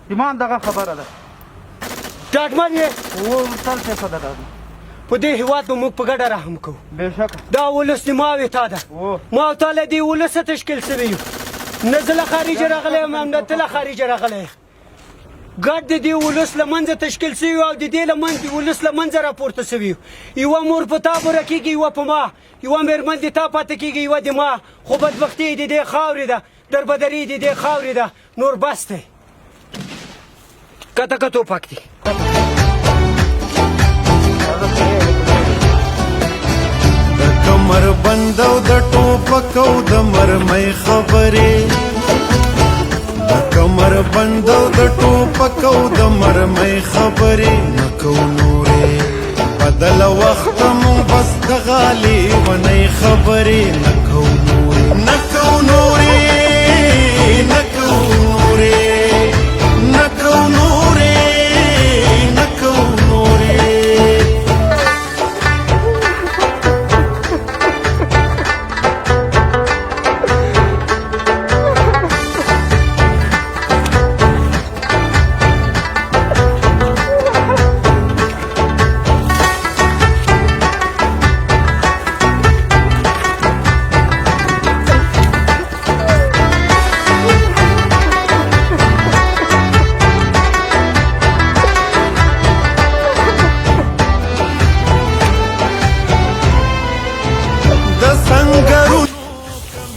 ایمان دغه خبره ده ډاډمن یې سل فیصده ده په دې هېواد به موږ په ګډه رحم کوو بېشکه دا ولس د ما او تا ده ما او تا له دې ولسه تشکیل سوي یو نه زه له خارجه راغلی یم نه ته له خارجه راغلی یې ګډ د دې ولس له منځه تشکیل سوي او د دې ولس له منځه راپورته سوي یو یوه مور په تا بوره کېږي یوه په ما یوه مېرمن د تا پاتې کېږي یوه د ما خو بدبختي د دې خاورې ده دربدري د دې خاورې ده نور بس دی کته که توپک دی د کمر بند او د ټوپک او د مرمۍ خبرې د کمر بند او د ټوپک او د مرمۍ خبرې نه کوو نورې بدل وخت مونږ بس د غالبنۍ خبرې نه کوو نورې نه کوو نورې نه کوو نورې نه کوو نورې نه کوو نورې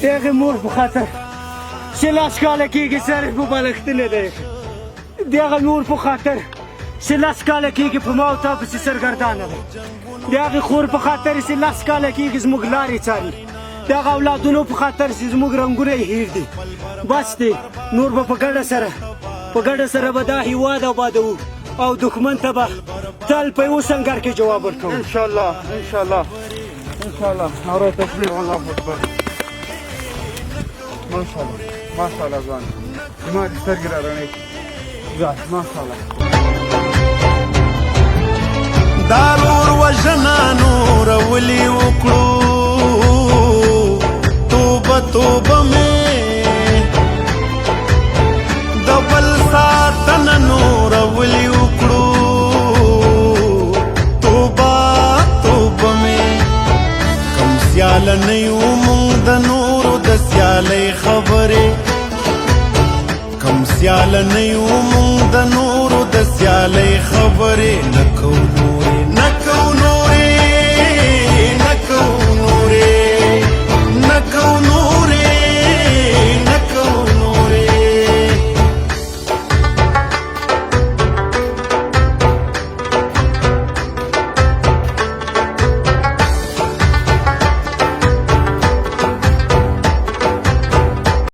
دغه مور په خاطر چې لاس کاله کېږي سر یې په بالښتنې دی دغه مور په خاطر چې لاس کاله کېږي په ما او تا پسې سرګردانه ده د هغې خور په خاطر چې لاس کاله کېږي زموږ لارې څاري د هغه اولادونو په خاطر چې زموږ رنګونه یې هېر دي بس دی نور به په ګډه سره به دا هېواد آبادوو او دښمن ته به تل په یوه سنګر کې جواب ورکوو انشاءالله انشاءالله انشاءالله نعره تکبیر الله اکبر ماشاءالله ماشاءالله ځوان زما دې سترګې را رڼې ځوان ماشاءالله دا رور وژنه نور ولي وکړو توبه توبه مې د بل ساتنه نور ولي وکړو توبه توبه مې کم سیاله نه یو مونږ د نورو د سیالۍ خبرې کم سیاله نه یو مونږ د نورو د سیالۍ خبرې نه کوو